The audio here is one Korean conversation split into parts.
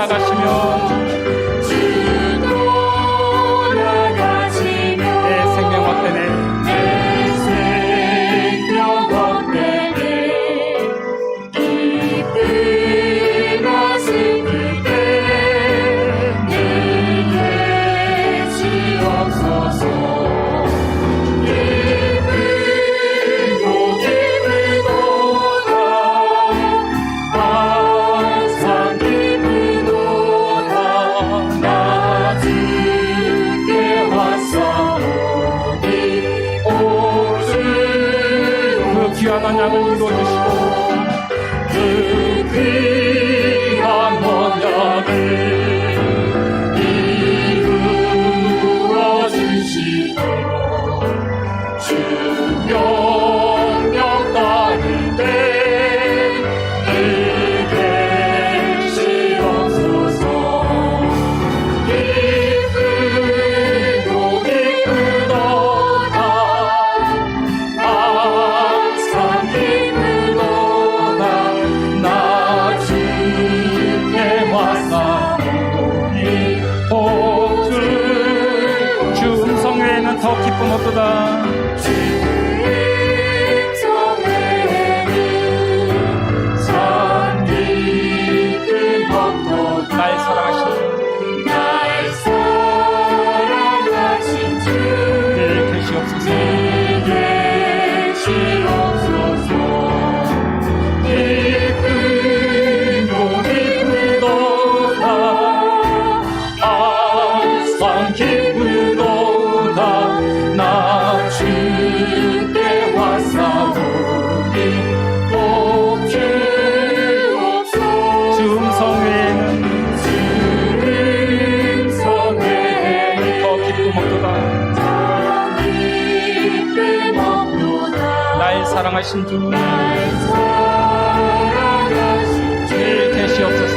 나가시면 내 생명 헛되네. 귀한 언약을 이루어주시고 그 귀한 언약을 이루어주시고 주 명령 따를 때 계시옵소서. 기쁘고 기쁘도다 주 음성 외에는 더 기쁨 없도다. 주 음성 외에는 참 기쁨 없도다. 날 사랑하신 주 늘 계시옵소서. 나 주께 왔사오니 꼭 주옵소서. 주 음성 외에는 더 기쁨 없도다. 날 사랑하신 주 늘 계시옵소서.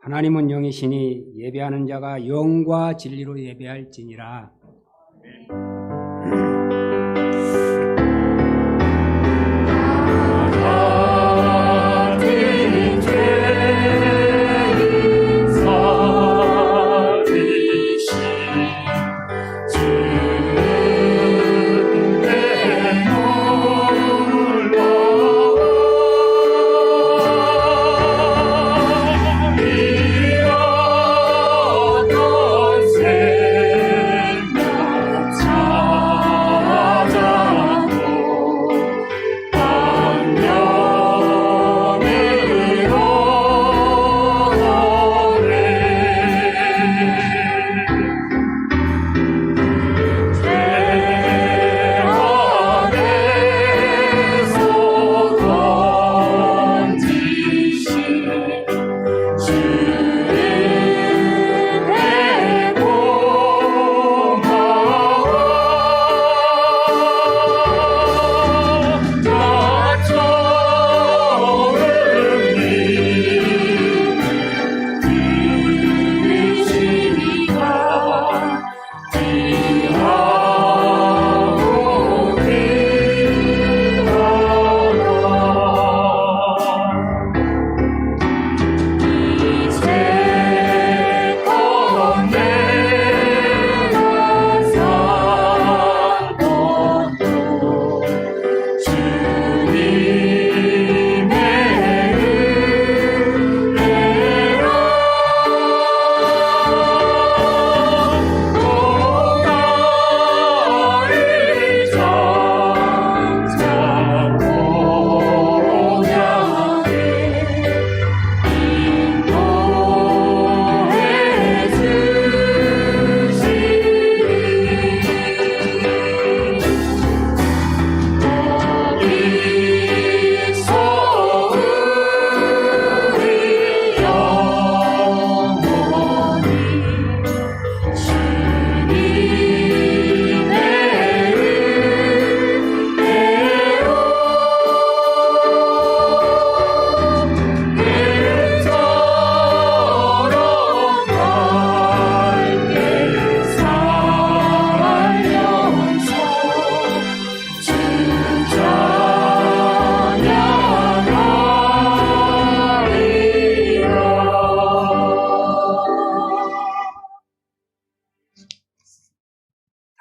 하나님은 영이시니 예배하는 자가 영과 진리로 예배할지니라.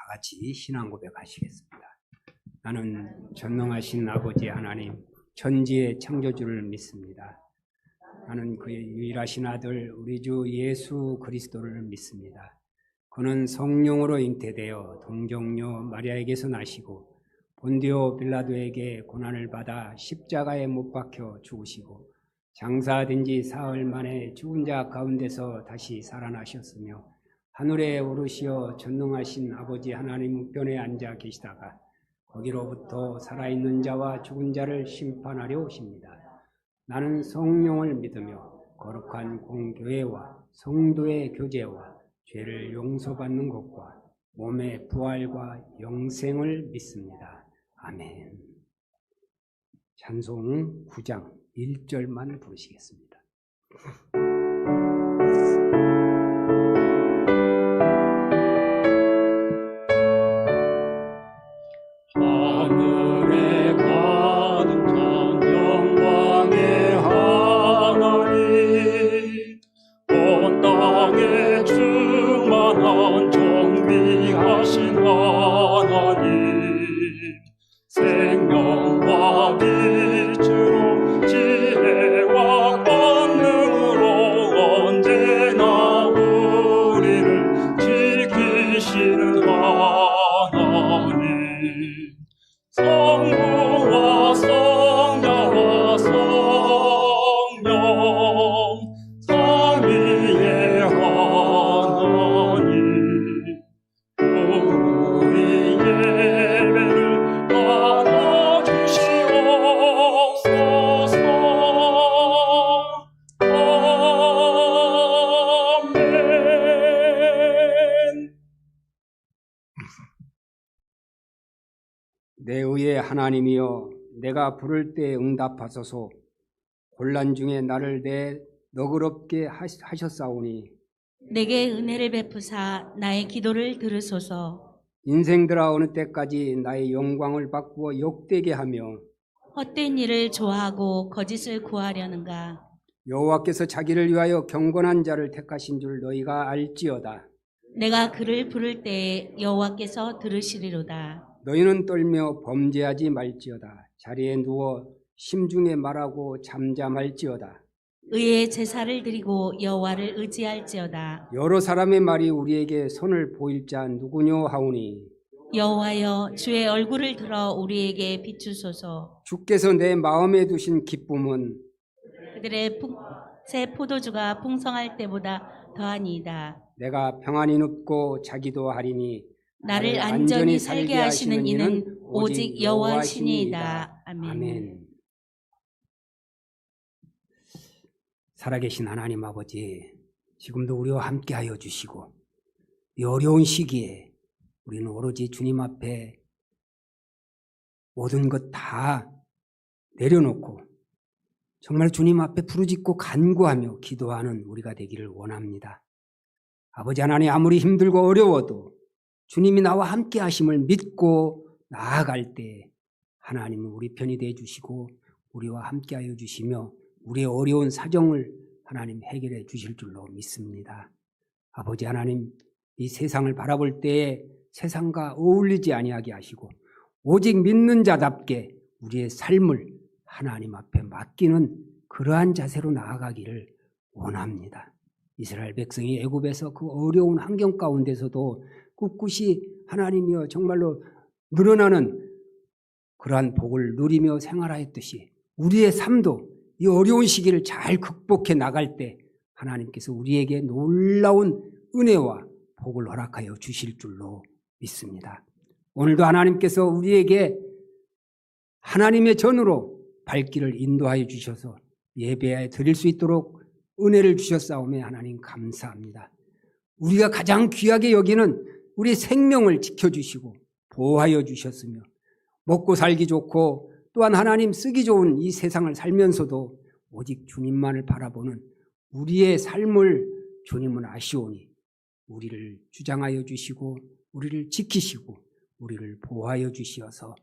같이 신앙 고백하시겠습니다. 나는 전능하신 아버지 하나님, 천지의 창조주를 믿습니다. 나는 그의 유일하신 아들 우리 주 예수 그리스도를 믿습니다. 그는 성령으로 잉태되어 동정녀 마리아에게서 나시고 본디오 빌라도에게 고난을 받아 십자가에 못 박혀 죽으시고 장사된 지 사흘 만에 죽은 자 가운데서 다시 살아나셨으며 하늘에 오르시어 전능하신 아버지 하나님 우편에 앉아 계시다가 거기로부터 살아있는 자와 죽은 자를 심판하려 오십니다. 나는 성령을 믿으며 거룩한 공교회와 성도의 교제와 죄를 용서받는 것과 몸의 부활과 영생을 믿습니다. 아멘. 찬송 9장 1절만 부르시겠습니다. 하늘에 가득 찬 영광의 하나님, 온 땅에 충만한 정비하신 하나님, 생명과 빛으로 지혜와 권능으로 언제나 우리를 지키시는 하나님, 성부와 성자와 성령 삼위의 하나님, 우리 예배를 받아주시옵소서. 아멘. 내 의의 하나님이여, 내가 부를 때 응답하소서. 곤란 중에 나를 내 너그럽게 하셨사오니 내게 은혜를 베푸사 나의 기도를 들으소서. 인생들아 어느 때까지 나의 영광을 바꾸어 욕되게 하며 헛된 일을 좋아하고 거짓을 구하려는가. 여호와께서 자기를 위하여 경건한 자를 택하신 줄 너희가 알지어다. 내가 그를 부를 때에 여호와께서 들으시리로다. 너희는 떨며 범죄하지 말지어다. 자리에 누워 심중에 말하고 잠잠할지어다. 의의 제사를 드리고 여호와를 의지할지어다. 여러 사람의 말이 우리에게 선을 보일 자 누구뇨 하오니 여호와여, 주의 얼굴을 들어 우리에게 비추소서. 주께서 내 마음에 두신 기쁨은 그들의 새 포도주가 풍성할 때보다 더하니이다. 내가 평안히 눕고 자기도 하리니 나를 안전히 살게 하시는 이는 오직 여호와시니이다. 아멘. 아멘. 살아계신 하나님 아버지, 지금도 우리와 함께하여 주시고 이 어려운 시기에 우리는 오로지 주님 앞에 모든 것 다 내려놓고 정말 주님 앞에 부르짖고 간구하며 기도하는 우리가 되기를 원합니다. 아버지 하나님, 아무리 힘들고 어려워도 주님이 나와 함께 하심을 믿고 나아갈 때 하나님은 우리 편이 되어 주시고 우리와 함께 하여 주시며 우리의 어려운 사정을 하나님 해결해 주실 줄로 믿습니다. 아버지 하나님, 이 세상을 바라볼 때에 세상과 어울리지 아니하게 하시고 오직 믿는 자답게 우리의 삶을 하나님 앞에 맡기는 그러한 자세로 나아가기를 원합니다. 이스라엘 백성이 애굽에서 그 어려운 환경 가운데서도 꿋꿋이 하나님이여 정말로 늘어나는 그러한 복을 누리며 생활하였듯이 우리의 삶도 이 어려운 시기를 잘 극복해 나갈 때 하나님께서 우리에게 놀라운 은혜와 복을 허락하여 주실 줄로 믿습니다. 오늘도 하나님께서 우리에게 하나님의 전으로 발길을 인도하여 주셔서 예배에 드릴 수 있도록 은혜를 주셨사오며 하나님 감사합니다. 우리가 가장 귀하게 여기는 우리 생명을 지켜주시고 보호하여 주셨으며 먹고 살기 좋고 또한 하나님 쓰기 좋은 이 세상을 살면서도 오직 주님만을 바라보는 우리의 삶을 주님은 아시오니 우리를 주장하여 주시고 우리를 지키시고 우리를 보호하여 주시어서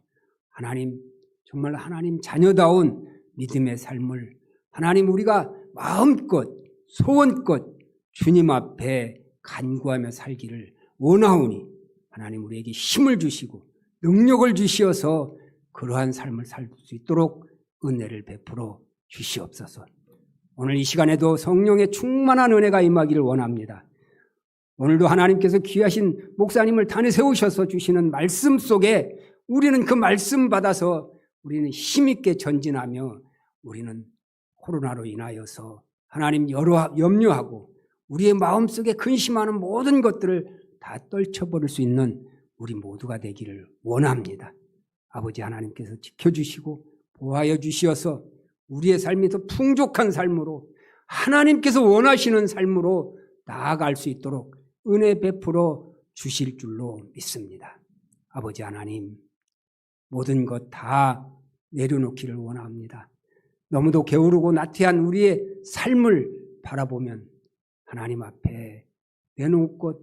하나님 정말 하나님 자녀다운 믿음의 삶을 하나님 우리가 마음껏 소원껏 주님 앞에 간구하며 살기를 원하오니 하나님 우리에게 힘을 주시고 능력을 주시어서 그러한 삶을 살 수 있도록 은혜를 베풀어 주시옵소서. 오늘 이 시간에도 성령의 충만한 은혜가 임하기를 원합니다. 오늘도 하나님께서 귀하신 목사님을 단에 세우셔서 주시는 말씀 속에 우리는 그 말씀 받아서 우리는 힘있게 전진하며 우리는 코로나로 인하여서 하나님 여러 염려하고 우리의 마음속에 근심하는 모든 것들을 다 떨쳐버릴 수 있는 우리 모두가 되기를 원합니다. 아버지 하나님께서 지켜주시고 보호하여 주시어서 우리의 삶이 더 풍족한 삶으로 하나님께서 원하시는 삶으로 나아갈 수 있도록 은혜 베풀어 주실 줄로 믿습니다. 아버지 하나님, 모든 것 다 내려놓기를 원합니다. 너무도 게으르고 나태한 우리의 삶을 바라보면 하나님 앞에 내놓을 것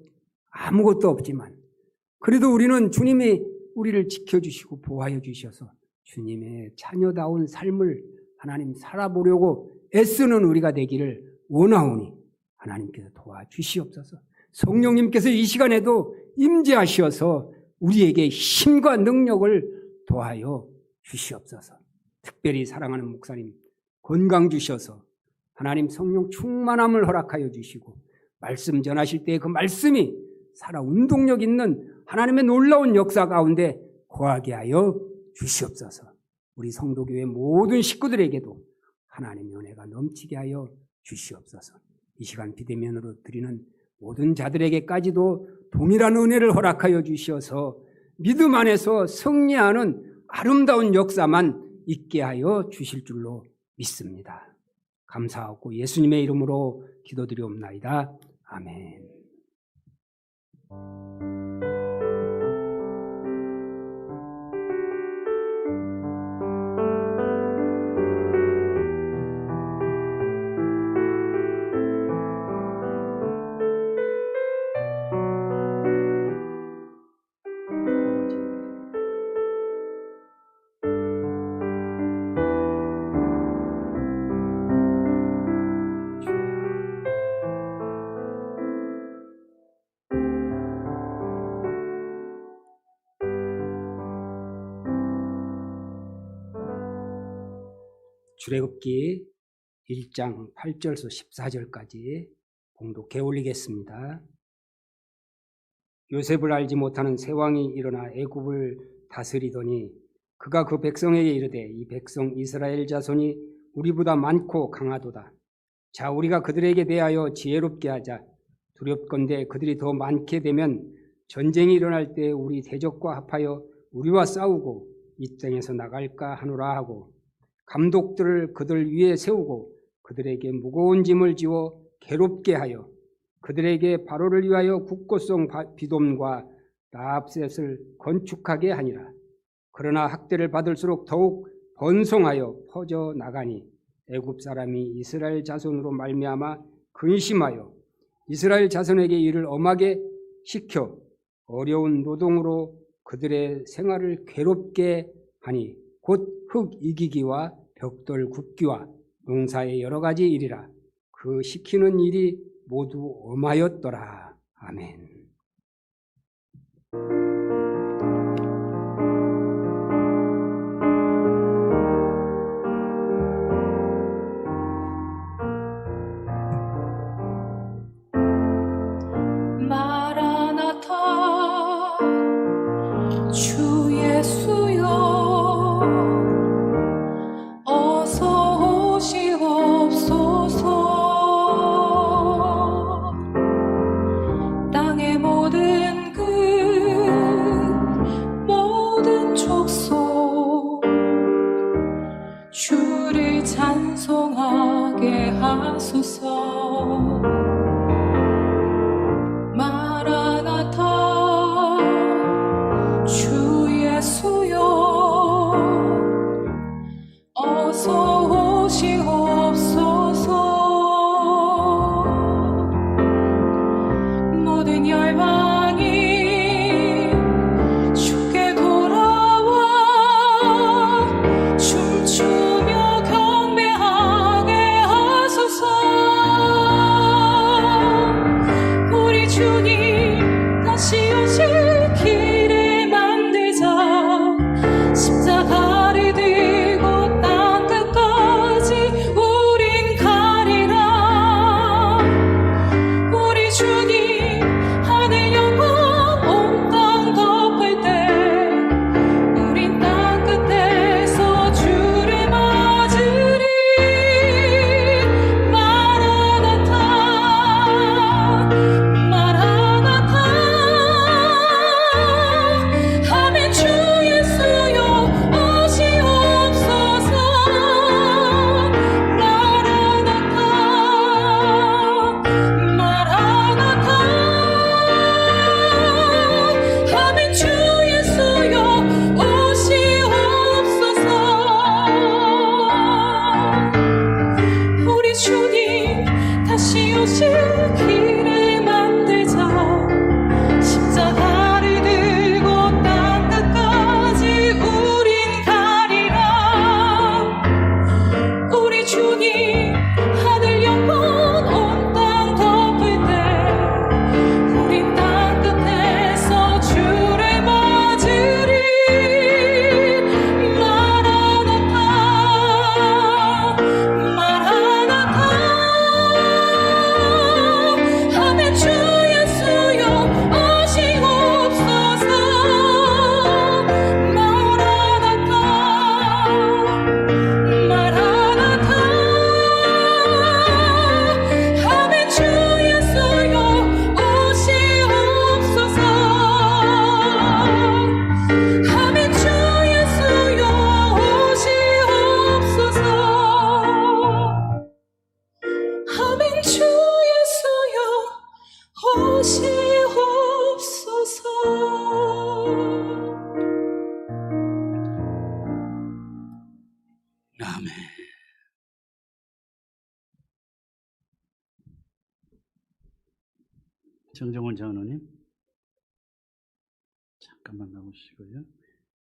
아무것도 없지만 그래도 우리는 주님이 우리를 지켜주시고 보호하여 주셔서 주님의 자녀다운 삶을 하나님 살아보려고 애쓰는 우리가 되기를 원하오니 하나님께서 도와주시옵소서. 성령님께서 이 시간에도 임재하시어서 우리에게 힘과 능력을 도하여 주시옵소서. 특별히 사랑하는 목사님 건강 주셔서 하나님 성령 충만함을 허락하여 주시고 말씀 전하실 때 그 말씀이 살아 운동력 있는 하나님의 놀라운 역사 가운데 거하게 하여 주시옵소서. 우리 성도교회 모든 식구들에게도 하나님의 은혜가 넘치게 하여 주시옵소서. 이 시간 비대면으로 드리는 모든 자들에게까지도 동일한 은혜를 허락하여 주시어서 믿음 안에서 승리하는 아름다운 역사만 있게 하여 주실 줄로 믿습니다. 감사하고 예수님의 이름으로 기도드리옵나이다. 아멘. 출애굽기 1장 8절에서 14절까지 봉독해 올리겠습니다. 요셉을 알지 못하는 새 왕이 일어나 애굽을 다스리더니 그가 그 백성에게 이르되 이 백성 이스라엘 자손이 우리보다 많고 강하도다. 자, 우리가 그들에게 대하여 지혜롭게 하자. 두렵건대 그들이 더 많게 되면 전쟁이 일어날 때 우리 대적과 합하여 우리와 싸우고 이 땅에서 나갈까 하노라 하고 감독들을 그들 위에 세우고 그들에게 무거운 짐을 지워 괴롭게 하여 그들에게 바로를 위하여 국고성 비돔과 라합셋을 건축하게 하니라. 그러나 학대를 받을수록 더욱 번성하여 퍼져 나가니 애굽 사람이 이스라엘 자손으로 말미암아 근심하여 이스라엘 자손에게 이를 엄하게 시켜 어려운 노동으로 그들의 생활을 괴롭게 하니 곧 흙 이기기와 벽돌 굽기와 농사의 여러 가지 일이라. 그 시키는 일이 모두 엄하였더라. 아멘. 마라나타 주 예수여 어서 오시옵소서. 땅의 모든 끝 모든 족속 주를 찬송하게 하소서. 마라나타 주 예수여 어서 오시옵소서. 모든 열방에 정정원 장로님 잠깐만 나오시고요.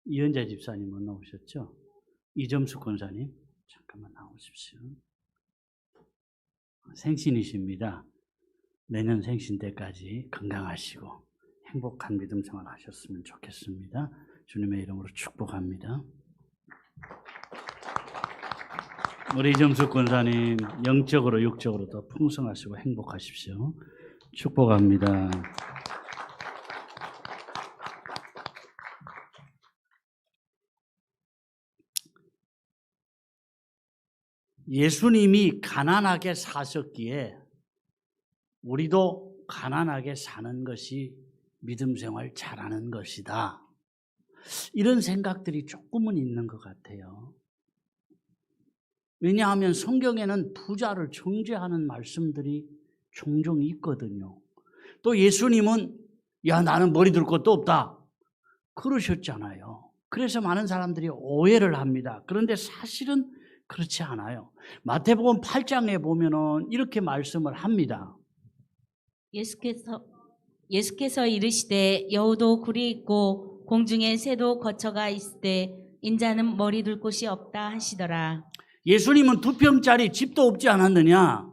이현자 집사님은 나오셨죠? 이점수 권사님 잠깐만 나오십시오. 생신이십니다. 내년 생신 때까지 건강하시고 행복한 믿음 생활 하셨으면 좋겠습니다. 주님의 이름으로 축복합니다. 우리 이점수 권사님 영적으로 육적으로 더 풍성하시고 행복하십시오. 축복합니다. 예수님이 가난하게 사셨기에 우리도 가난하게 사는 것이 믿음 생활 잘하는 것이다. 이런 생각들이 조금은 있는 것 같아요. 왜냐하면 성경에는 부자를 정죄하는 말씀들이 종종 있거든요. 또 예수님은 야 나는 머리 둘 것도 없다 그러셨잖아요. 그래서 많은 사람들이 오해를 합니다. 그런데 사실은 그렇지 않아요. 마태복음 8장에 보면은 이렇게 말씀을 합니다. 예수께서 이르시되 여우도 굴이 있고 공중에 새도 거처가 있으되 인자는 머리 둘 곳이 없다 하시더라. 예수님은 2평짜리 집도 없지 않았느냐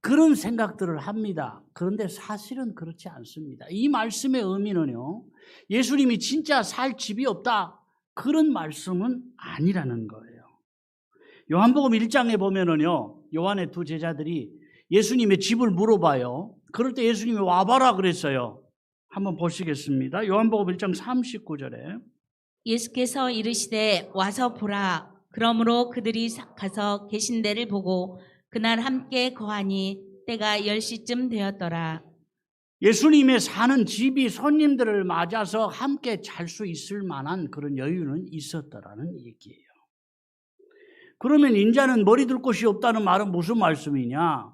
그런 생각들을 합니다. 그런데 사실은 그렇지 않습니다. 이 말씀의 의미는요, 예수님이 진짜 살 집이 없다 그런 말씀은 아니라는 거예요. 요한복음 1장에 보면은요, 요한의 2 제자들이 예수님의 집을 물어봐요. 그럴 때 예수님이 와봐라 그랬어요. 한번 보시겠습니다. 요한복음 1장 39절에 예수께서 이르시되 와서 보라. 그러므로 그들이 가서 계신 데를 보고 그날 함께 거하니 때가 10시쯤 되었더라. 예수님의 사는 집이 손님들을 맞아서 함께 잘 수 있을 만한 그런 여유는 있었더라는 얘기예요. 그러면 인자는 머리 둘 곳이 없다는 말은 무슨 말씀이냐?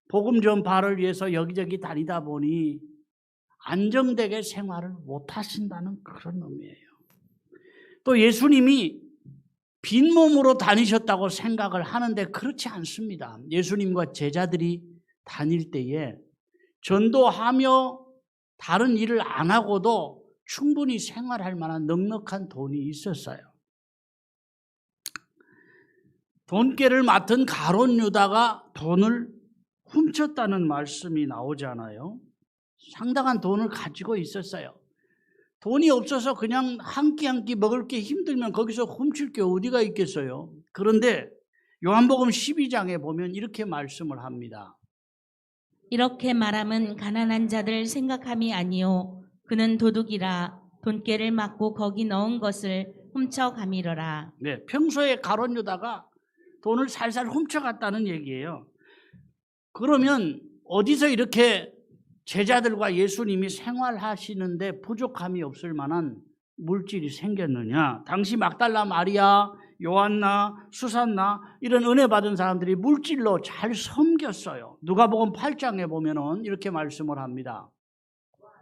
복음 전파를 위해서 여기저기 다니다 보니 안정되게 생활을 못 하신다는 그런 의미예요. 또 예수님이 빈몸으로 다니셨다고 생각을 하는데 그렇지 않습니다. 예수님과 제자들이 다닐 때에 전도하며 다른 일을 안 하고도 충분히 생활할 만한 넉넉한 돈이 있었어요. 돈깨를 맡은 가룟 유다가 돈을 훔쳤다는 말씀이 나오잖아요. 상당한 돈을 가지고 있었어요. 돈이 없어서 그냥 한 끼 한 끼 먹을 게 힘들면 거기서 훔칠 게 어디가 있겠어요. 그런데 요한복음 12장에 보면 이렇게 말씀을 합니다. 이렇게 말함은 가난한 자들 생각함이 아니요 그는 도둑이라 돈깨를 맞고 거기 넣은 것을 훔쳐가미러라. 네, 평소에 가룟 유다가 돈을 살살 훔쳐갔다는 얘기예요. 그러면 어디서 이렇게 제자들과 예수님이 생활하시는데 부족함이 없을 만한 물질이 생겼느냐? 당시 막달라 마리아, 요한나, 수산나 이런 은혜 받은 사람들이 물질로 잘 섬겼어요. 누가복음 8장에 보면은 이렇게 말씀을 합니다.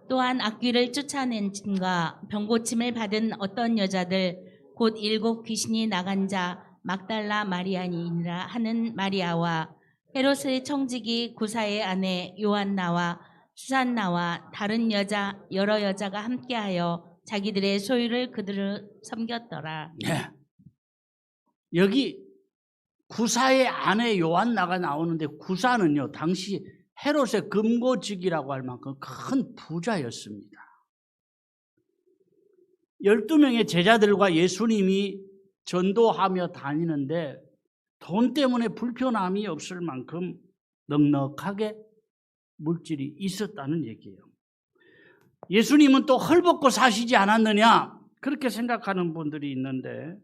또한 악귀를 쫓아낸 짐과 병고침을 받은 어떤 여자들 곧 7 귀신이 나간 자 막달라 마리아니라 하는 마리아와 헤롯의 청지기 구사의 아내 요한나와 수산나와 다른 여러 여자가 함께하여 자기들의 소유를 그들을 섬겼더라. 네. 여기 구사의 아내 요한나가 나오는데 구사는요 당시 헤롯의 금고직이라고 할 만큼 큰 부자였습니다. 12명의 제자들과 예수님이 전도하며 다니는데 돈 때문에 불편함이 없을 만큼 넉넉하게 물질이 있었다는 얘기예요. 예수님은 또 헐벗고 사시지 않았느냐 그렇게 생각하는 분들이 있는데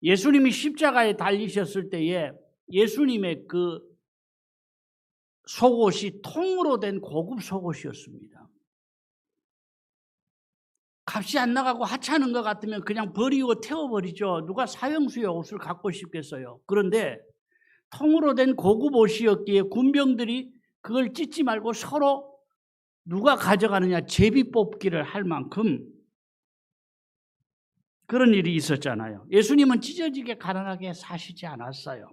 예수님이 십자가에 달리셨을 때에 예수님의 그 속옷이 통으로 된 고급 속옷이었습니다. 값이 안 나가고 하찮은 것 같으면 그냥 버리고 태워버리죠. 누가 사형수의 옷을 갖고 싶겠어요. 그런데 통으로 된 고급 옷이었기에 군병들이 그걸 찢지 말고 서로 누가 가져가느냐 제비 뽑기를 할 만큼 그런 일이 있었잖아요. 예수님은 찢어지게 가난하게 사시지 않았어요.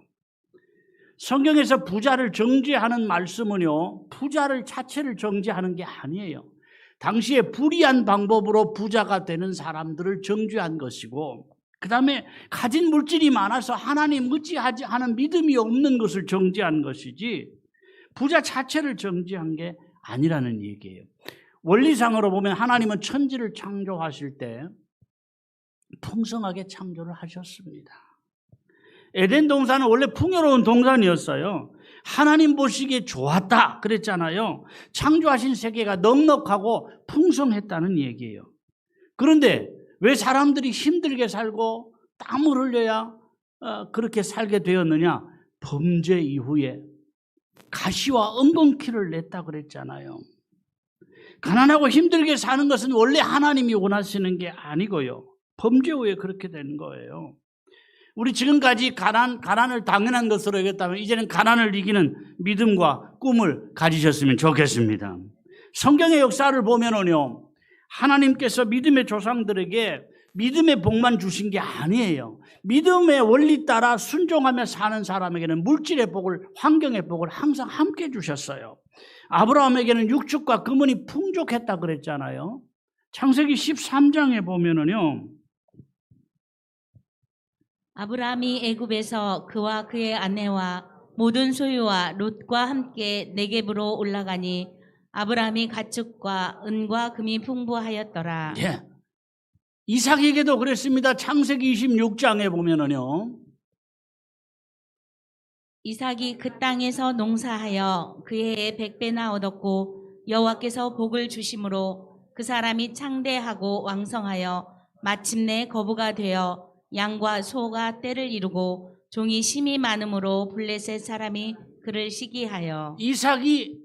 성경에서 부자를 정죄하는 말씀은요, 부자를 자체를 정죄하는 게 아니에요. 당시에 불의한 방법으로 부자가 되는 사람들을 정죄한 것이고, 그 다음에 가진 물질이 많아서 하나님 의지하지 않은 믿음이 없는 것을 정죄한 것이지, 부자 자체를 정죄한 게 아니라는 얘기예요. 원리상으로 보면 하나님은 천지를 창조하실 때 풍성하게 창조를 하셨습니다. 에덴 동산은 원래 풍요로운 동산이었어요. 하나님 보시기에 좋았다 그랬잖아요. 창조하신 세계가 넉넉하고 풍성했다는 얘기예요. 그런데 왜 사람들이 힘들게 살고 땀을 흘려야 그렇게 살게 되었느냐? 범죄 이후에 가시와 엉겅퀴를 냈다 그랬잖아요. 가난하고 힘들게 사는 것은 원래 하나님이 원하시는 게 아니고요. 범죄 후에 그렇게 된 거예요. 우리 지금까지 가난을 당연한 것으로 여겼다면 이제는 가난을 이기는 믿음과 꿈을 가지셨으면 좋겠습니다. 성경의 역사를 보면은요, 하나님께서 믿음의 조상들에게 믿음의 복만 주신 게 아니에요. 믿음의 원리 따라 순종하며 사는 사람에게는 물질의 복을, 환경의 복을 항상 함께 주셨어요. 아브라함에게는 육축과 금은이 풍족했다 그랬잖아요. 창세기 13장에 보면은요, 아브라함이 애굽에서 그와 그의 아내와 모든 소유와 롯과 함께 네겝으로 올라가니 아브라함이 가축과 은과 금이 풍부하였더라. 예. 이삭에게도 그랬습니다. 창세기 26장에 보면은요, 이삭이 그 땅에서 농사하여 그 해에 100배나 얻었고 여호와께서 복을 주심으로 그 사람이 창대하고 왕성하여 마침내 거부가 되어 양과 소가 떼를 이루고 종이 심이 많음으로 블레셋 사람이 그를 시기하여. 이삭이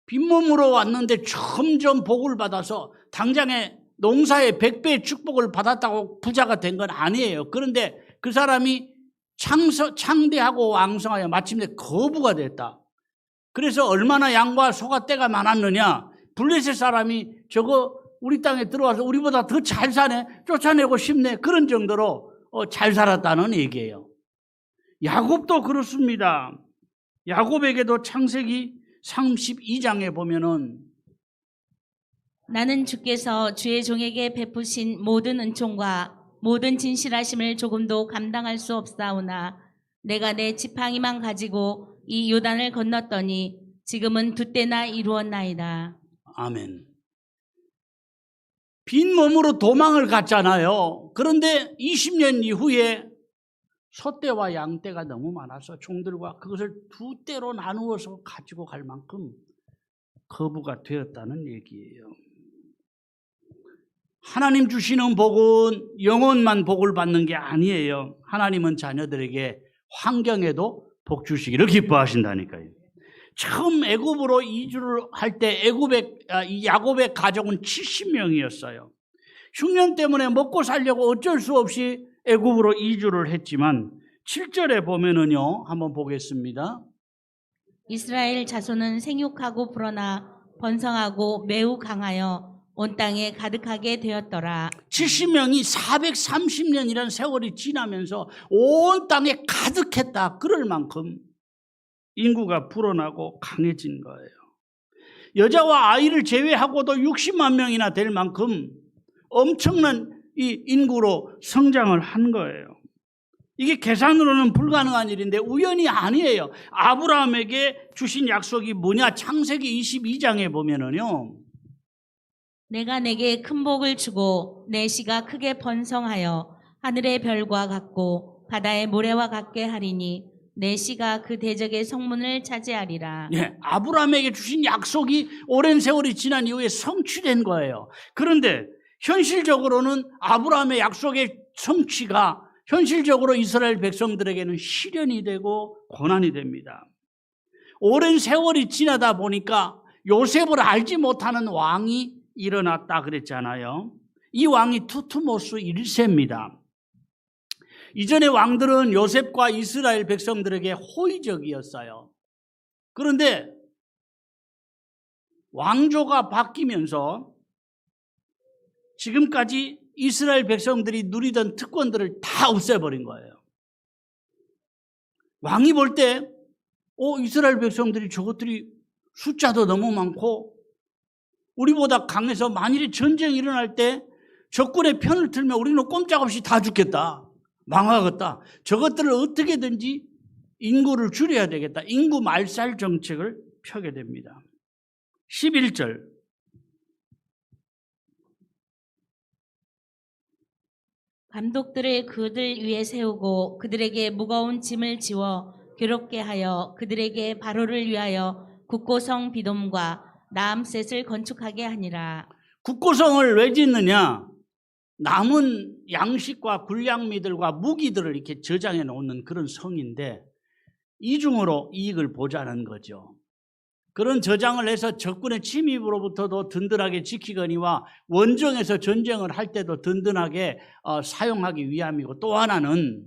빈몸으로 왔는데 점점 복을 받아서 당장에 농사의 100배의 축복을 받았다고 부자가 된 건 아니에요. 그런데 그 사람이 창대하고 왕성하여 마침내 거부가 됐다. 그래서 얼마나 양과 소가 떼가 많았느냐, 블레셋 사람이 저거 우리 땅에 들어와서 우리보다 더 잘 사네, 쫓아내고 싶네, 그런 정도로 잘 살았다는 얘기예요. 야곱도 그렇습니다. 야곱에게도 창세기 32장에 보면은 나는 주께서 주의 종에게 베푸신 모든 은총과 모든 진실하심을 조금도 감당할 수 없사오나 내가 내 지팡이만 가지고 이 요단을 건넜더니 지금은 2때나 이루었나이다. 아멘. 빈 몸으로 도망을 갔잖아요. 그런데 20년 이후에 소떼와 양떼가 너무 많아서 종들과 그것을 2때로 나누어서 가지고 갈 만큼 거부가 되었다는 얘기예요. 하나님 주시는 복은 영혼만 복을 받는 게 아니에요. 하나님은 자녀들에게 환경에도 복 주시기를 기뻐하신다니까요. 처음 애굽으로 이주를 할 때 야곱의 가족은 70명이었어요. 흉년 때문에 먹고 살려고 어쩔 수 없이 애굽으로 이주를 했지만 7절에 보면은요, 한번 보겠습니다. 이스라엘 자손은 생육하고 불어나 번성하고 매우 강하여 온 땅에 가득하게 되었더라. 70명이 430년이라는 세월이 지나면서 온 땅에 가득했다. 그럴 만큼 인구가 불어나고 강해진 거예요. 여자와 아이를 제외하고도 60만 명이나 될 만큼 엄청난 이 인구로 성장을 한 거예요. 이게 계산으로는 불가능한 일인데 우연이 아니에요. 아브라함에게 주신 약속이 뭐냐? 창세기 22장에 보면은요, 내가 내게 큰 복을 주고 내 씨가 크게 번성하여 하늘의 별과 같고 바다의 모래와 같게 하리니 내 씨가 그 대적의 성문을 차지하리라. 예, 아브라함에게 주신 약속이 오랜 세월이 지난 이후에 성취된 거예요. 그런데 현실적으로는 아브라함의 약속의 성취가 현실적으로 이스라엘 백성들에게는 시련이 되고 고난이 됩니다. 오랜 세월이 지나다 보니까 요셉을 알지 못하는 왕이 일어났다 그랬잖아요. 이 왕이 투트모스 1세입니다. 이전의 왕들은 요셉과 이스라엘 백성들에게 호의적이었어요. 그런데 왕조가 바뀌면서 지금까지 이스라엘 백성들이 누리던 특권들을 다 없애버린 거예요. 왕이 볼 때 이스라엘 백성들이 저것들이 숫자도 너무 많고 우리보다 강해서 만일에 전쟁이 일어날 때 적군의 편을 들면 우리는 꼼짝없이 다 죽겠다. 망하겠다. 저것들을 어떻게든지 인구를 줄여야 되겠다. 인구 말살 정책을 펴게 됩니다. 11절. 감독들을 그들 위에 세우고 그들에게 무거운 짐을 지워 괴롭게 하여 그들에게 바로를 위하여 국고성 비돔과 나암셋을 건축하게 하니라. 국고성을 왜 짓느냐? 남은 양식과 굴량미들과 무기들을 이렇게 저장해 놓는 그런 성인데 이중으로 이익을 보자는 거죠. 그런 저장을 해서 적군의 침입으로부터도 든든하게 지키거니와 원정에서 전쟁을 할 때도 든든하게 사용하기 위함이고, 또 하나는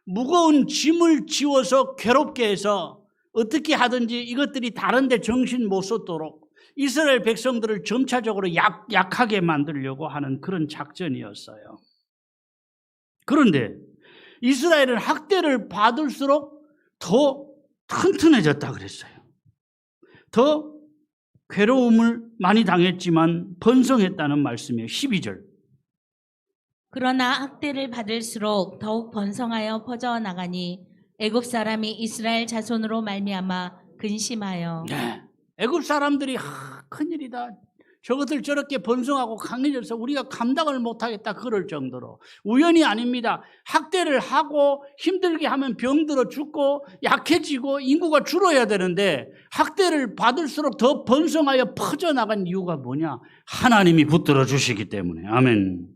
무거운 짐을 지워서 괴롭게 해서 어떻게 하든지 이것들이 다른 데 정신 못 쏟도록 이스라엘 백성들을 점차적으로 약하게 만들려고 하는 그런 작전이었어요. 그런데 이스라엘은 학대를 받을수록 더 튼튼해졌다 그랬어요. 더 괴로움을 많이 당했지만 번성했다는 말씀이에요. 12절. 그러나 학대를 받을수록 더욱 번성하여 퍼져나가니 애굽 사람이 이스라엘 자손으로 말미암아 근심하여. 네. 애굽 사람들이 큰일이다. 저것들 저렇게 번성하고 강해져서 우리가 감당을 못하겠다 그럴 정도로. 우연이 아닙니다. 학대를 하고 힘들게 하면 병들어 죽고 약해지고 인구가 줄어야 되는데 학대를 받을수록 더 번성하여 퍼져나간 이유가 뭐냐? 하나님이 붙들어 주시기 때문에. 아멘.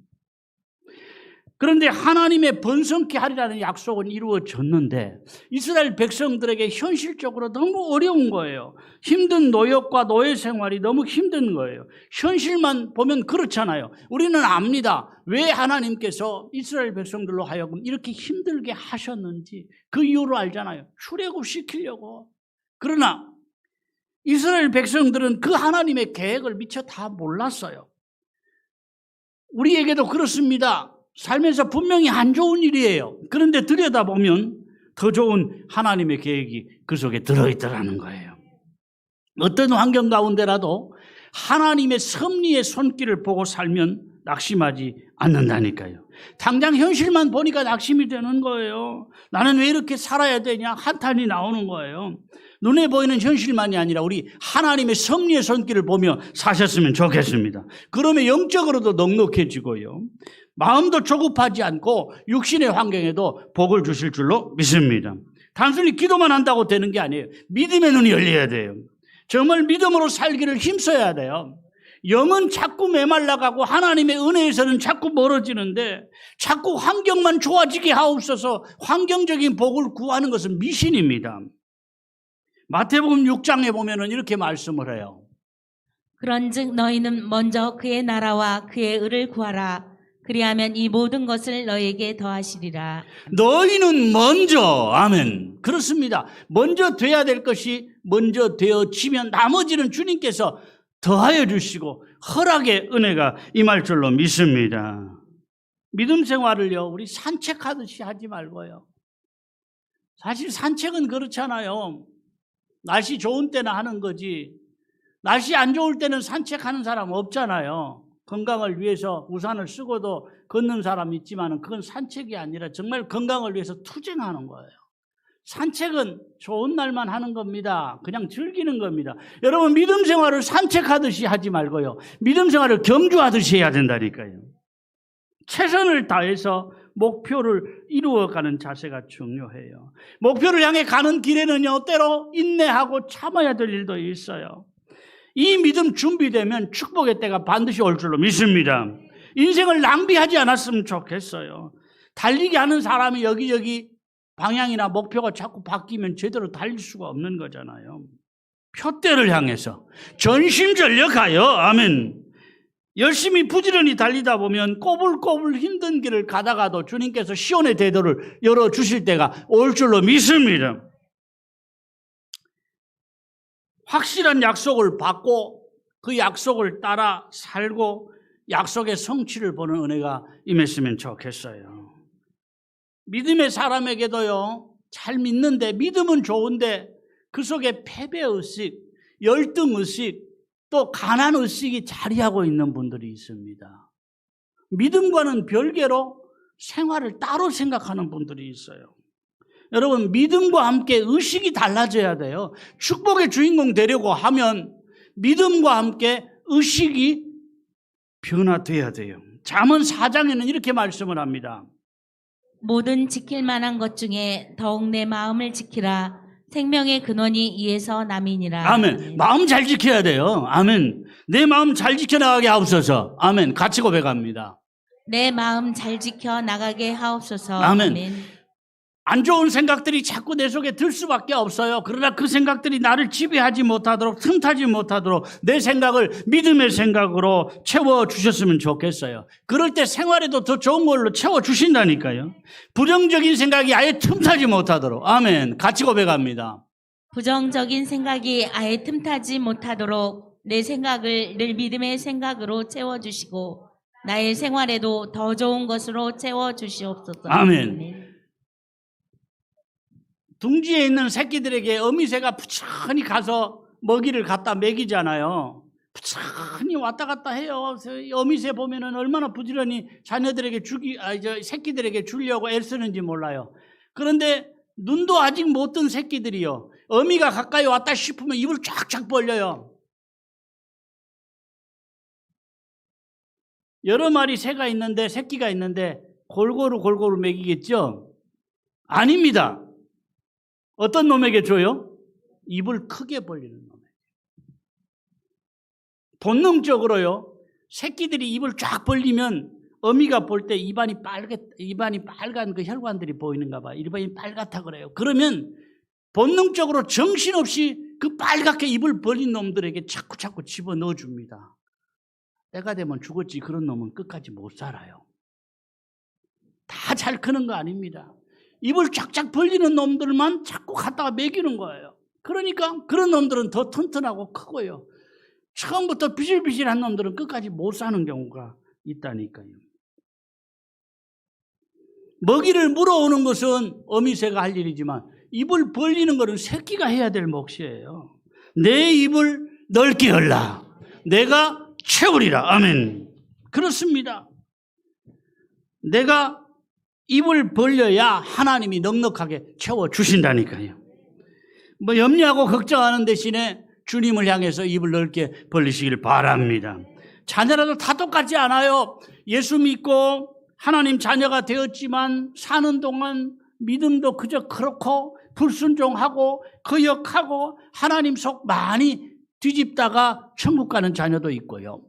그런데 하나님의 번성케 하리라는 약속은 이루어졌는데 이스라엘 백성들에게 현실적으로 너무 어려운 거예요. 힘든 노역과 노예 생활이 너무 힘든 거예요. 현실만 보면 그렇잖아요. 우리는 압니다. 왜 하나님께서 이스라엘 백성들로 하여금 이렇게 힘들게 하셨는지 그 이유를 알잖아요. 출애굽시키려고. 그러나 이스라엘 백성들은 그 하나님의 계획을 미처 다 몰랐어요. 우리에게도 그렇습니다. 살면서 분명히 안 좋은 일이에요. 그런데 들여다보면 더 좋은 하나님의 계획이 그 속에 들어있더라는 거예요. 어떤 환경 가운데라도 하나님의 섭리의 손길을 보고 살면 낙심하지 않는다니까요. 당장 현실만 보니까 낙심이 되는 거예요. 나는 왜 이렇게 살아야 되냐? 한탄이 나오는 거예요. 눈에 보이는 현실만이 아니라 우리 하나님의 섭리의 손길을 보며 사셨으면 좋겠습니다. 그러면 영적으로도 넉넉해지고요. 마음도 조급하지 않고 육신의 환경에도 복을 주실 줄로 믿습니다. 단순히 기도만 한다고 되는 게 아니에요. 믿음의 눈이 열려야 돼요. 정말 믿음으로 살기를 힘써야 돼요. 영은 자꾸 메말라가고 하나님의 은혜에서는 자꾸 멀어지는데 자꾸 환경만 좋아지게 하옵소서 환경적인 복을 구하는 것은 미신입니다. 마태복음 6장에 보면 이렇게 말씀을 해요. 그런즉 너희는 먼저 그의 나라와 그의 의를 구하라. 그리하면 이 모든 것을 너희에게 더하시리라. 너희는 먼저, 아멘. 그렇습니다. 먼저 돼야 될 것이 먼저 되어지면 나머지는 주님께서 더하여 주시고 허락의 은혜가 임할 줄로 믿습니다. 믿음 생활을요, 우리 산책하듯이 하지 말고요. 사실 산책은 그렇잖아요. 날씨 좋은 때나 하는 거지. 날씨 안 좋을 때는 산책하는 사람 없잖아요. 건강을 위해서 우산을 쓰고도 걷는 사람이 있지만 그건 산책이 아니라 정말 건강을 위해서 투쟁하는 거예요. 산책은 좋은 날만 하는 겁니다. 그냥 즐기는 겁니다. 여러분 믿음 생활을 산책하듯이 하지 말고요. 믿음 생활을 경주하듯이 해야 된다니까요. 최선을 다해서 목표를 이루어가는 자세가 중요해요. 목표를 향해 가는 길에는요, 때로 인내하고 참아야 될 일도 있어요. 이 믿음 준비되면 축복의 때가 반드시 올 줄로 믿습니다. 인생을 낭비하지 않았으면 좋겠어요. 달리기 하는 사람이 여기저기 방향이나 목표가 자꾸 바뀌면 제대로 달릴 수가 없는 거잖아요. 표대를 향해서 전심전력하여, 아멘. 열심히 부지런히 달리다 보면 꼬불꼬불 힘든 길을 가다가도 주님께서 시온의 대도를 열어주실 때가 올 줄로 믿습니다. 확실한 약속을 받고 그 약속을 따라 살고 약속의 성취를 보는 은혜가 임했으면 좋겠어요. 믿음의 사람에게도요, 잘 믿는데, 믿음은 좋은데 그 속에 패배의식, 열등의식, 또 가난의식이 자리하고 있는 분들이 있습니다. 믿음과는 별개로 생활을 따로 생각하는 분들이 있어요. 여러분, 믿음과 함께 의식이 달라져야 돼요. 축복의 주인공 되려고 하면 믿음과 함께 의식이 변화돼야 돼요. 잠언 4장에는 이렇게 말씀을 합니다. 모든 지킬 만한 것 중에 더욱 내 마음을 지키라. 생명의 근원이 이에서 남이니라. 아멘. 마음 잘 지켜야 돼요. 아멘. 내 마음 잘 지켜나가게 하옵소서. 아멘. 같이 고백합니다. 내 마음 잘 지켜 나가게 하옵소서. 아멘. 안 좋은 생각들이 자꾸 내 속에 들 수밖에 없어요. 그러나 그 생각들이 나를 지배하지 못하도록, 틈타지 못하도록 내 생각을 믿음의 생각으로 채워주셨으면 좋겠어요. 그럴 때 생활에도 더 좋은 걸로 채워주신다니까요. 부정적인 생각이 아예 틈타지 못하도록. 아멘. 같이 고백합니다. 부정적인 생각이 아예 틈타지 못하도록 내 생각을 늘 믿음의 생각으로 채워주시고 나의 생활에도 더 좋은 것으로 채워주시옵소서. 아멘. 둥지에 있는 새끼들에게 어미새가 부천히 가서 먹이를 갖다 먹이잖아요. 부천히 왔다 갔다 해요. 어미새 보면은 얼마나 부지런히 자녀들에게 새끼들에게 주려고 애쓰는지 몰라요. 그런데 눈도 아직 못 뜬 새끼들이요. 어미가 가까이 왔다 싶으면 입을 쫙쫙 벌려요. 여러 마리 새가 있는데, 새끼가 있는데 골고루 먹이겠죠? 아닙니다. 어떤 놈에게 줘요? 입을 크게 벌리는 놈에게. 본능적으로요, 새끼들이 입을 쫙 벌리면 어미가 볼 때 입안이 빨간 그 혈관들이 보이는가 봐요. 입안이 빨갛다 그래요. 그러면 본능적으로 정신없이 그 빨갛게 입을 벌린 놈들에게 자꾸 집어넣어 줍니다. 때가 되면 죽었지, 그런 놈은 끝까지 못 살아요. 다 잘 크는 거 아닙니다. 입을 쫙쫙 벌리는 놈들만 자꾸 갖다가 먹이는 거예요. 그러니까 그런 놈들은 더 튼튼하고 크고요. 처음부터 비실비실한 놈들은 끝까지 못 사는 경우가 있다니까요. 먹이를 물어오는 것은 어미새가 할 일이지만 입을 벌리는 것은 새끼가 해야 될 몫이에요. 내 입을 넓게 열라. 내가 채우리라. 아멘. 그렇습니다. 내가 입을 벌려야 하나님이 넉넉하게 채워주신다니까요. 염려하고 걱정하는 대신에 주님을 향해서 입을 넓게 벌리시길 바랍니다. 자녀라도 다 똑같지 않아요. 예수 믿고 하나님 자녀가 되었지만 사는 동안 믿음도 그저 그렇고 불순종하고 거역하고 하나님 속 많이 뒤집다가 천국 가는 자녀도 있고요.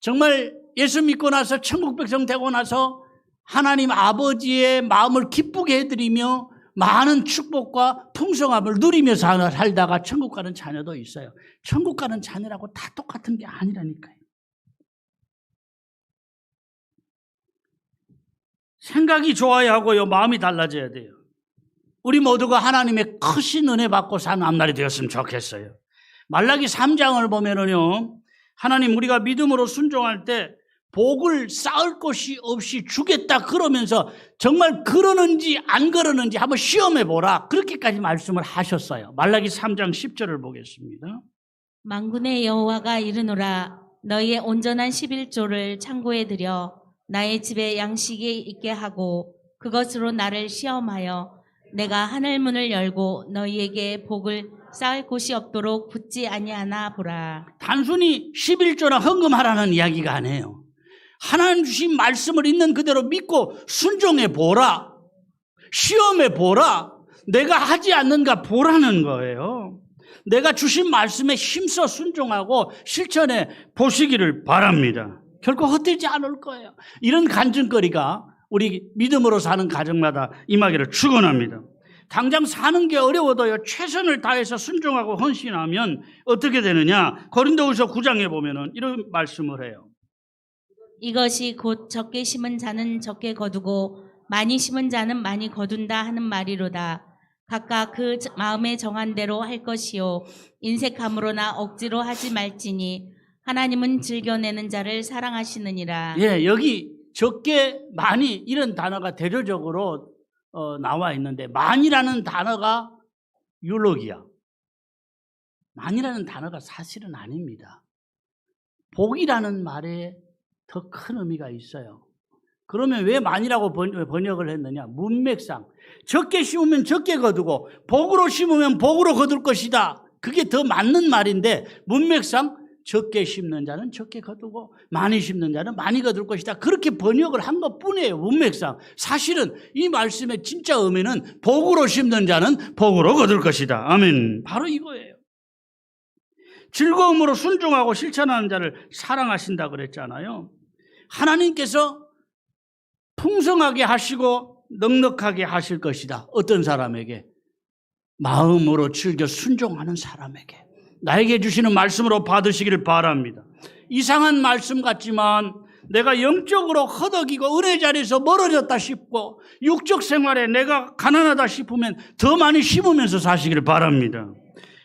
정말 예수 믿고 나서 천국 백성 되고 나서 하나님 아버지의 마음을 기쁘게 해드리며 많은 축복과 풍성함을 누리며 살다가 천국 가는 자녀도 있어요. 천국 가는 자녀라고 다 똑같은 게 아니라니까요. 생각이 좋아야 하고요, 마음이 달라져야 돼요. 우리 모두가 하나님의 크신 은혜 받고 사는 앞날이 되었으면 좋겠어요. 말라기 3장을 보면은요, 하나님 우리가 믿음으로 순종할 때 복을 쌓을 곳이 없이 주겠다 그러면서 정말 그러는지 안 그러는지 한번 시험해 보라, 그렇게까지 말씀을 하셨어요. 말라기 3장 10절을 보겠습니다. 만군의 여호와가 이르노라. 너희의 온전한 11조를 창고에 들여 나의 집에 양식이 있게 하고 그것으로 나를 시험하여 내가 하늘 문을 열고 너희에게 복을 쌓을 곳이 없도록 붙지 아니하나 보라. 단순히 11조나 헌금하라는 이야기가 아니에요. 하나님 주신 말씀을 있는 그대로 믿고 순종해 보라. 시험해 보라. 내가 하지 않는가 보라는 거예요. 내가 주신 말씀에 힘써 순종하고 실천해 보시기를 바랍니다. 결코 헛되지 않을 거예요. 이런 간증거리가 우리 믿음으로 사는 가정마다 임하기를 축원합니다. 당장 사는 게 어려워도요, 최선을 다해서 순종하고 헌신하면 어떻게 되느냐? 고린도후서 9장에 보면은 이런 말씀을 해요. 이것이 곧 적게 심은 자는 적게 거두고 많이 심은 자는 많이 거둔다 하는 말이로다. 각각 그 마음에 정한 대로 할 것이요 인색함으로나 억지로 하지 말지니 하나님은 즐겨내는 자를 사랑하시느니라. 예, 여기 적게 많이 이런 단어가 대조적으로 나와 있는데 만이라는 단어가 율록이야. 만이라는 단어가 사실은 아닙니다. 복이라는 말에 더 큰 의미가 있어요. 그러면 왜 만이라고 번역을 했느냐? 문맥상 적게 심으면 적게 거두고 복으로 심으면 복으로 거둘 것이다. 그게 더 맞는 말인데 문맥상 적게 심는 자는 적게 거두고 많이 심는 자는 많이 거둘 것이다. 그렇게 번역을 한 것뿐이에요. 문맥상. 사실은 이 말씀의 진짜 의미는 복으로 심는 자는 복으로 거둘 것이다. 아멘. 바로 이거예요. 즐거움으로 순종하고 실천하는 자를 사랑하신다 그랬잖아요. 하나님께서 풍성하게 하시고 넉넉하게 하실 것이다. 어떤 사람에게? 마음으로 즐겨 순종하는 사람에게. 나에게 주시는 말씀으로 받으시기를 바랍니다. 이상한 말씀 같지만 내가 영적으로 허덕이고 은혜 자리에서 멀어졌다 싶고 육적 생활에 내가 가난하다 싶으면 더 많이 심으면서 사시기를 바랍니다.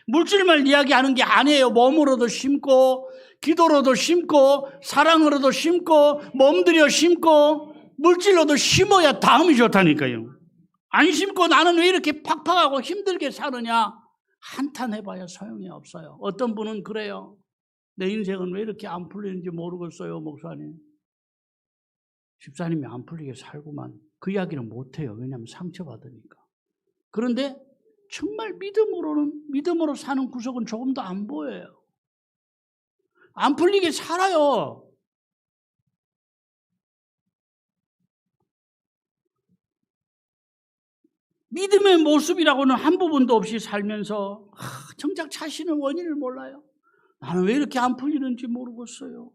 물질만 이야기하는 게 아니에요. 몸으로도 심고 기도로도 심고 사랑으로도 심고 몸들여 심고 물질로도 심어야 다음이 좋다니까요. 안 심고 나는 왜 이렇게 팍팍하고 힘들게 사느냐? 한탄해봐야 소용이 없어요. 어떤 분은 그래요. 내 인생은 왜 이렇게 안 풀리는지 모르겠어요, 목사님. 집사님이 안 풀리게 살고만. 그 이야기는 못해요. 왜냐하면 상처받으니까. 그런데 정말 믿음으로 사는 구석은 조금도 안 보여요. 안 풀리게 살아요. 믿음의 모습이라고는 한 부분도 없이 살면서 정작 자신의 원인을 몰라요. 나는 왜 이렇게 안 풀리는지 모르겠어요.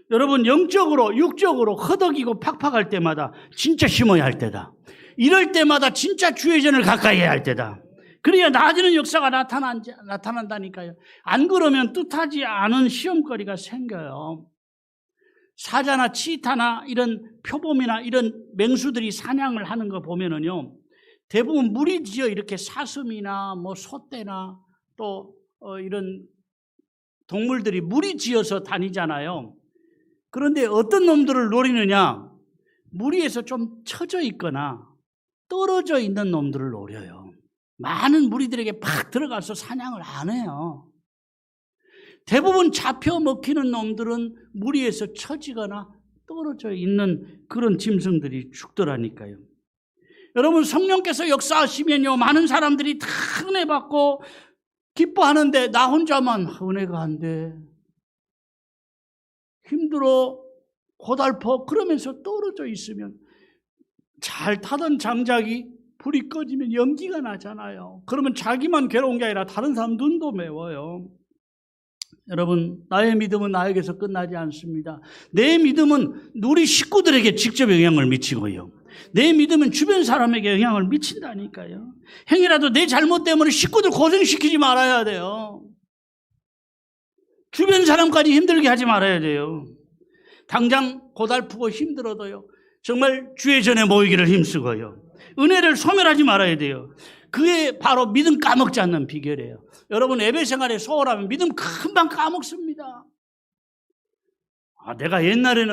여러분, 영적으로 육적으로 허덕이고 팍팍할 때마다 진짜 심어야 할 때다. 이럴 때마다 진짜 주의 전을 가까이 해야 할 때다. 그래야 나아지는 역사가 나타난다니까요. 안 그러면 뜻하지 않은 시험거리가 생겨요. 사자나 치타나 이런 표범이나 이런 맹수들이 사냥을 하는 거 보면은요, 대부분 무리지어 이렇게 사슴이나 뭐 소떼나 또 이런 동물들이 무리지어서 다니잖아요. 그런데 어떤 놈들을 노리느냐? 무리에서 좀 처져 있거나 떨어져 있는 놈들을 노려요. 많은 무리들에게 팍 들어가서 사냥을 안 해요. 대부분 잡혀 먹히는 놈들은 무리에서 처지거나 떨어져 있는 그런 짐승들이 죽더라니까요. 여러분, 성령께서 역사하시면요, 많은 사람들이 다 은혜 받고 기뻐하는데 나 혼자만 은혜가 안 돼. 힘들어, 고달퍼 그러면서 떨어져 있으면 잘 타던 장작이 불이 꺼지면 연기가 나잖아요. 그러면 자기만 괴로운 게 아니라 다른 사람 눈도 매워요. 여러분, 나의 믿음은 나에게서 끝나지 않습니다. 내 믿음은 우리 식구들에게 직접 영향을 미치고요. 내 믿음은 주변 사람에게 영향을 미친다니까요. 행이라도 내 잘못 때문에 식구들 고생시키지 말아야 돼요. 주변 사람까지 힘들게 하지 말아야 돼요. 당장 고달프고 힘들어도요, 정말 주의 전에 모이기를 힘쓰고요. 은혜를 소멸하지 말아야 돼요. 그게 바로 믿음 까먹지 않는 비결이에요. 여러분, 예배 생활에 소홀하면 믿음 금방 까먹습니다. 내가 옛날에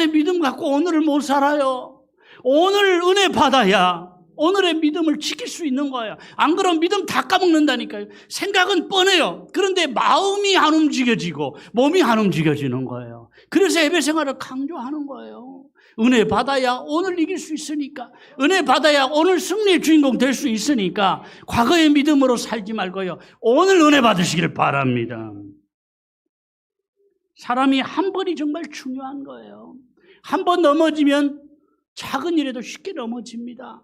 믿음 갖고 오늘을 못 살아요. 오늘 은혜 받아야 오늘의 믿음을 지킬 수 있는 거예요. 안 그러면 믿음 다 까먹는다니까요. 생각은 뻔해요. 그런데 마음이 안 움직여지고 몸이 안 움직여지는 거예요. 그래서 예배 생활을 강조하는 거예요. 은혜 받아야 오늘 이길 수 있으니까, 은혜 받아야 오늘 승리의 주인공 될 수 있으니까 과거의 믿음으로 살지 말고요, 오늘 은혜 받으시기를 바랍니다. 사람이 한 번이 정말 중요한 거예요. 한 번 넘어지면 작은 일에도 쉽게 넘어집니다.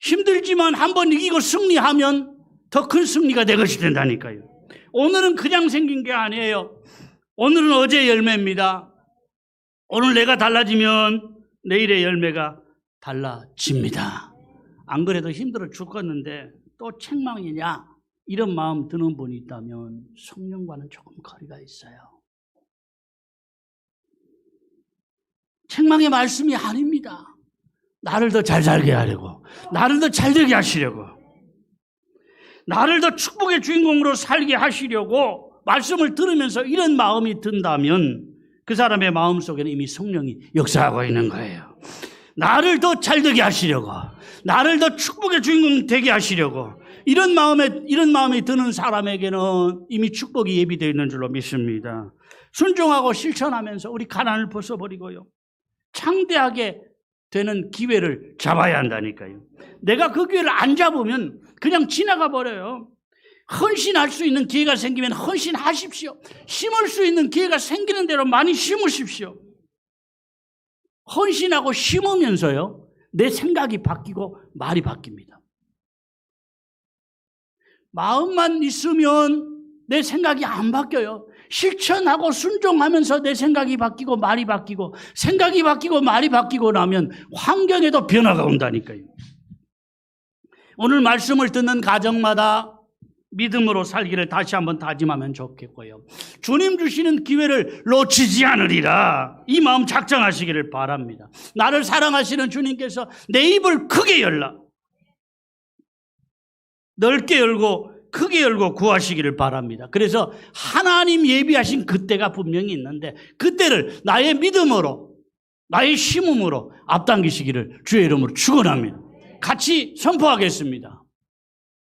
힘들지만 한 번 이기고 승리하면 더 큰 승리가 될 것이 된다니까요. 오늘은 그냥 생긴 게 아니에요. 오늘은 어제의 열매입니다. 오늘 내가 달라지면 내일의 열매가 달라집니다. 안 그래도 힘들어 죽겠는데 또 책망이냐? 이런 마음 드는 분이 있다면 성령과는 조금 거리가 있어요. 책망의 말씀이 아닙니다. 나를 더 잘 살게 하려고, 나를 더 잘 되게 하시려고, 나를 더 축복의 주인공으로 살게 하시려고 말씀을 들으면서 이런 마음이 든다면 그 사람의 마음속에는 이미 성령이 역사하고 있는 거예요. 나를 더 잘되게 하시려고, 나를 더 축복의 주인공 되게 하시려고, 이런 마음이 드는 사람에게는 이미 축복이 예비되어 있는 줄로 믿습니다. 순종하고 실천하면서 우리 가난을 벗어버리고요, 창대하게 되는 기회를 잡아야 한다니까요. 내가 그 기회를 안 잡으면 그냥 지나가 버려요. 헌신할 수 있는 기회가 생기면 헌신하십시오. 심을 수 있는 기회가 생기는 대로 많이 심으십시오. 헌신하고 심으면서요, 내 생각이 바뀌고 말이 바뀝니다. 마음만 있으면 내 생각이 안 바뀌어요. 실천하고 순종하면서 내 생각이 바뀌고 말이 바뀌고, 생각이 바뀌고 말이 바뀌고 나면 환경에도 변화가 온다니까요. 오늘 말씀을 듣는 가정마다 믿음으로 살기를 다시 한번 다짐하면 좋겠고요, 주님 주시는 기회를 놓치지 않으리라, 이 마음 작정하시기를 바랍니다. 나를 사랑하시는 주님께서 내 입을 크게 열라, 넓게 열고 크게 열고 구하시기를 바랍니다. 그래서 하나님 예비하신 그때가 분명히 있는데, 그때를 나의 믿음으로, 나의 심음으로 앞당기시기를 주의 이름으로 축원합니다. 같이 선포하겠습니다.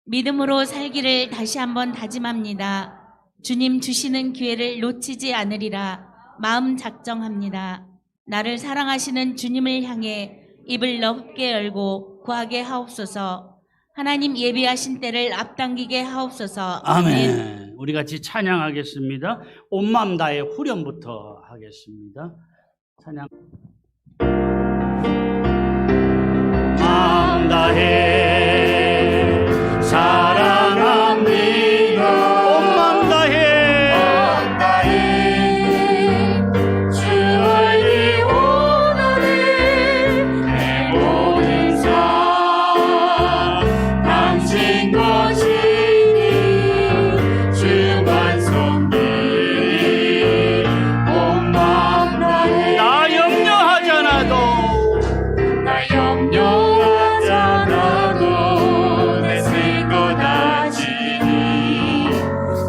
믿음으로 살기를 다시 한번 다짐합니다. 주님 주시는 기회를 놓치지 않으리라 마음 작정합니다. 나를 사랑하시는 주님을 향해 입을 넓게 열고 구하게 하옵소서. 하나님 예비하신 때를 앞당기게 하옵소서. 아멘. 우리 같이 찬양하겠습니다. 온 마음 다해 후렴부터 하겠습니다. 찬양. 마음 다해 사랑합니다. 온 마음 다해 주의 원하네. 내 모든 삶 당신 것이니 주만 섬기리. 온 마음 다해 나 염려하지 않아도 나 염려하잖아도 내 생각 다지니.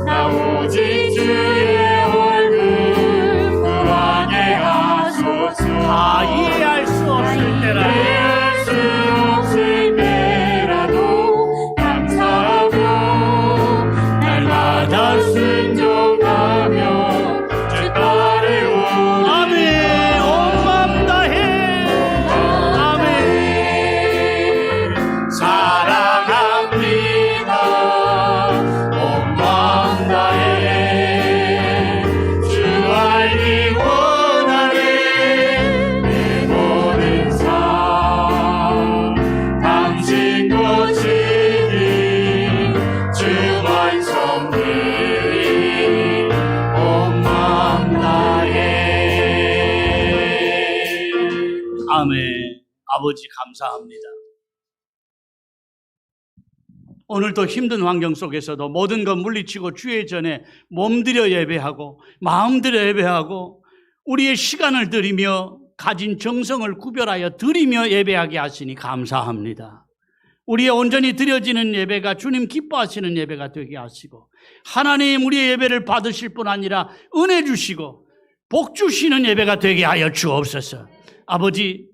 나 오직 주의 얼굴 구하게 하소서. 다 이해할 수 없을 때라 이해할 수 없을 때라도 감사하며 날마다 순종하며 주 따르오니. 아멘. 온 마음 다해 아멘. 사랑합니다. 온 마음 다해 주 알기 원하네. 내 모든 삶 당신 것이니 주만 섬기리. 온 마음 다해. 아멘. 아버지 감사합니다. 오늘도 힘든 환경 속에서도 모든 것 물리치고 주의 전에 몸들여 예배하고 마음들여 예배하고 우리의 시간을 드리며 가진 정성을 구별하여 드리며 예배하게 하시니 감사합니다. 우리의 온전히 드려지는 예배가 주님 기뻐하시는 예배가 되게 하시고, 하나님 우리의 예배를 받으실 뿐 아니라 은혜 주시고 복 주시는 예배가 되게 하여 주옵소서. 아버지,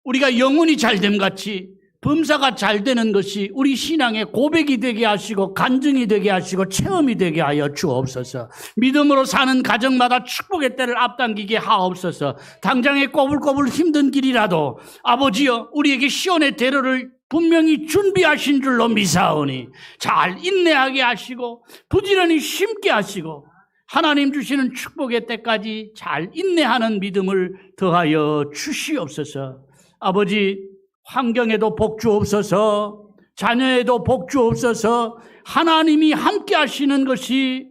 우리가 영혼이 잘됨 같이 범사가 잘 되는 것이 우리 신앙의 고백이 되게 하시고 간증이 되게 하시고 체험이 되게 하여 주옵소서. 믿음으로 사는 가정마다 축복의 때를 앞당기게 하옵소서. 당장의 꼬불꼬불 힘든 길이라도 아버지여 우리에게 시온의 대로를 분명히 준비하신 줄로 미사오니 잘 인내하게 하시고 부지런히 심게 하시고 하나님 주시는 축복의 때까지 잘 인내하는 믿음을 더하여 주시옵소서. 아버지, 환경에도 복 주옵소서, 자녀에도 복 주옵소서. 하나님이 함께 하시는 것이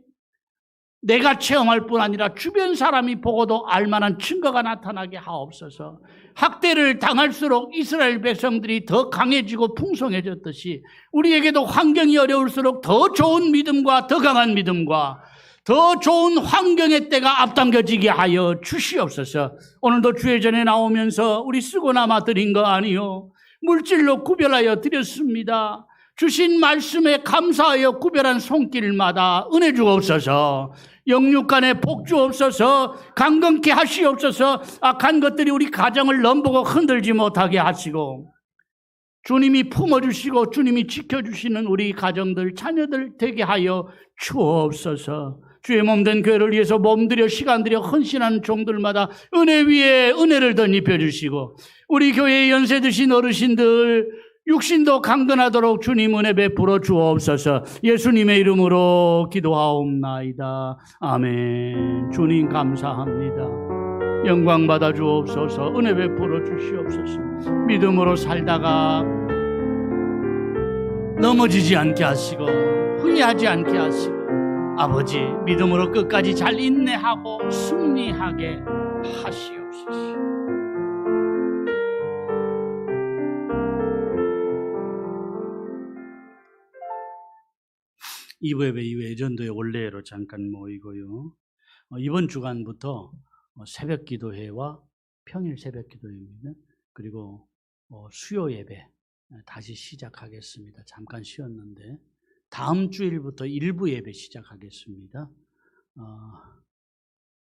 내가 체험할 뿐 아니라 주변 사람이 보고도 알만한 증거가 나타나게 하옵소서. 학대를 당할수록 이스라엘 백성들이 더 강해지고 풍성해졌듯이 우리에게도 환경이 어려울수록 더 좋은 믿음과 더 강한 믿음과 더 좋은 환경의 때가 앞당겨지게 하여 주시옵소서. 오늘도 주의 전에 나오면서 우리 쓰고 남아 드린 거 아니요, 물질로 구별하여 드렸습니다. 주신 말씀에 감사하여 구별한 손길마다 은혜 주옵소서. 영육간에 복주옵소서. 강건케 하시옵소서. 악한 것들이 우리 가정을 넘보고 흔들지 못하게 하시고 주님이 품어주시고 주님이 지켜주시는 우리 가정들 자녀들 되게 하여 주옵소서. 주의 몸된 교회를 위해서 몸들여 시간 들여 헌신하는 종들마다 은혜 위에 은혜를 더 입혀주시고 우리 교회의 연세 드신 어르신들 육신도 강건하도록 주님 은혜 베풀어 주옵소서. 예수님의 이름으로 기도하옵나이다. 아멘. 주님 감사합니다. 영광 받아 주옵소서. 은혜 베풀어 주시옵소서. 믿음으로 살다가 넘어지지 않게 하시고 후회하지 않게 하시고 아버지 믿음으로 끝까지 잘 인내하고 승리하게 하시옵소서. 이부 예배 이후 예전도의 원래로 잠깐 모이고요. 이번 주간부터 새벽 기도회와 평일 새벽 기도회입니다. 그리고 수요 예배 다시 시작하겠습니다. 잠깐 쉬었는데 다음 주일부터 일부 예배 시작하겠습니다.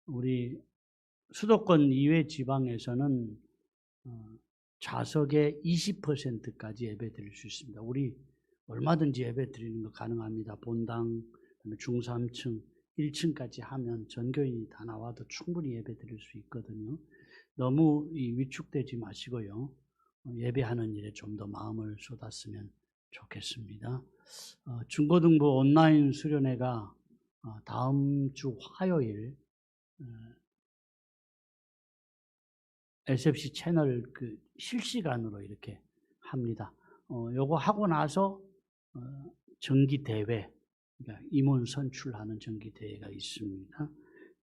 우리 수도권 이외 지방에서는 좌석의 20%까지 예배 드릴 수 있습니다. 우리 얼마든지 예배 드리는 거 가능합니다. 본당, 중삼층, 1층까지 하면 전교인이 다 나와도 충분히 예배 드릴 수 있거든요. 너무 위축되지 마시고요. 예배하는 일에 좀 더 마음을 쏟았으면 좋겠습니다. 중고등부 온라인 수련회가 다음 주 화요일 SFC 채널 실시간으로 이렇게 합니다. 요거 하고 나서 정기대회, 그러니까 임원 선출하는 정기대회가 있습니다.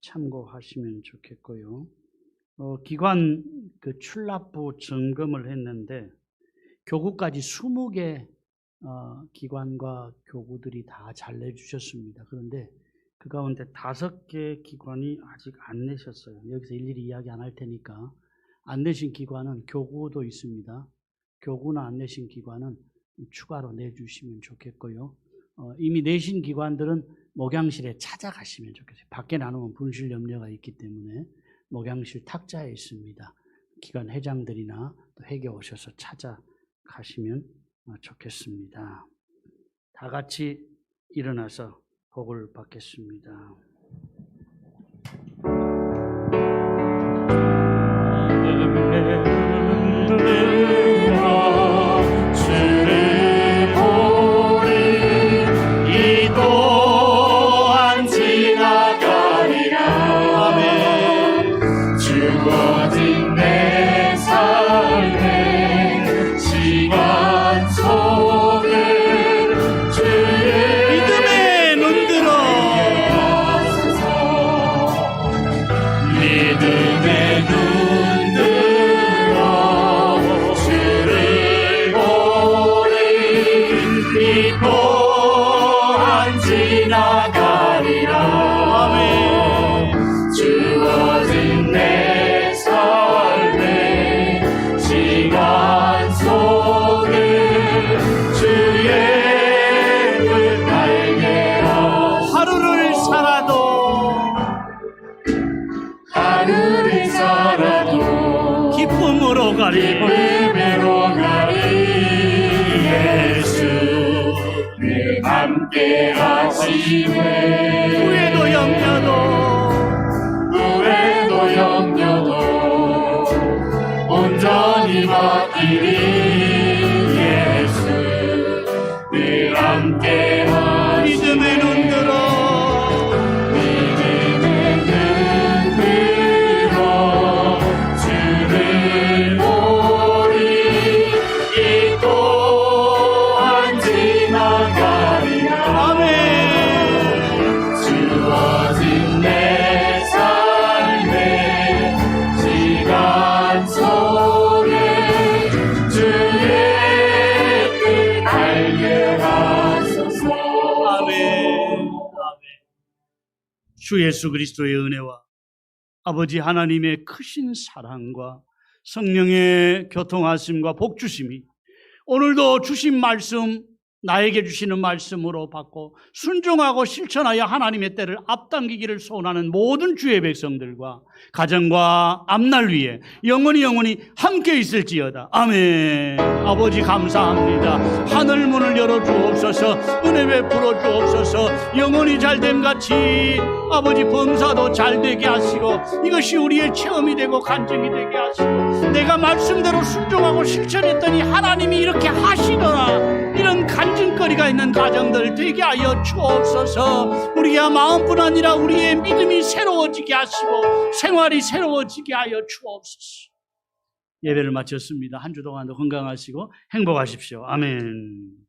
참고하시면 좋겠고요. 기관 출납부 점검을 했는데 교구까지 20개 기관과 교구들이 다 잘 내주셨습니다. 그런데 그 가운데 5개 기관이 아직 안 내셨어요. 여기서 일일이 이야기 안 할 테니까 안 내신 기관은 교구도 있습니다. 교구나 안 내신 기관은 추가로 내주시면 좋겠고요. 이미 내신 기관들은 목양실에 찾아가시면 좋겠어요. 밖에 나누면 분실 염려가 있기 때문에 목양실 탁자에 있습니다. 기관 회장들이나 또 회계 오셔서 찾아가시면 좋겠습니다. 다 같이 일어나서 복을 받겠습니다. 주를 보리 이 또한 지나가리라. 주어진 내 삶의 시간 속에 주의 믿음의 눈들어 믿음의 눈들어 주를 보리 이 또한 지나가리라. 주어진 내 삶의 시간 속에 주의 뜻 알게라. 하루를 살아도 기쁨으로 가리. 기쁨으로 가리. 예수 늘 함께 하시네. 후회도 염려도 온전히 맡기리. 예수 늘 함께 하시네. 믿음의 눈들어 주를 보리 이 또한 지나가리라. 주어진 내 삶의 시간 속에 주의 뜻 알게 하소서. 아멘. 주 예수 그리스도의 은혜와 아버지 하나님의 크신 사랑과 성령의 교통하심과 복주심이 오늘도 주신 말씀 나에게 주시는 말씀으로 받고 순종하고 실천하여 하나님의 때를 앞당기기를 소원하는 모든 주의 백성들과 가정과 앞날 위에 영원히 함께 있을지어다. 아멘. 아버지 감사합니다. 하늘 문을 열어주옵소서. 은혜 베풀어 주옵소서. 영혼이 잘됨같이 아버지 범사도 잘되게 하시고 이것이 우리의 체험이 되고 간증이 되게 하시고 내가 말씀대로 순종하고 실천했더니 하나님이 이렇게 하시더라. 이런 간증거리가 있는 가정들 되게 하여 주옵소서. 우리가 마음뿐 아니라 우리의 믿음이 새로워지게 하시고 생활이 새로워지게 하여 주옵소서. 예배를 마쳤습니다. 한 주 동안도 건강하시고 행복하십시오. 아멘.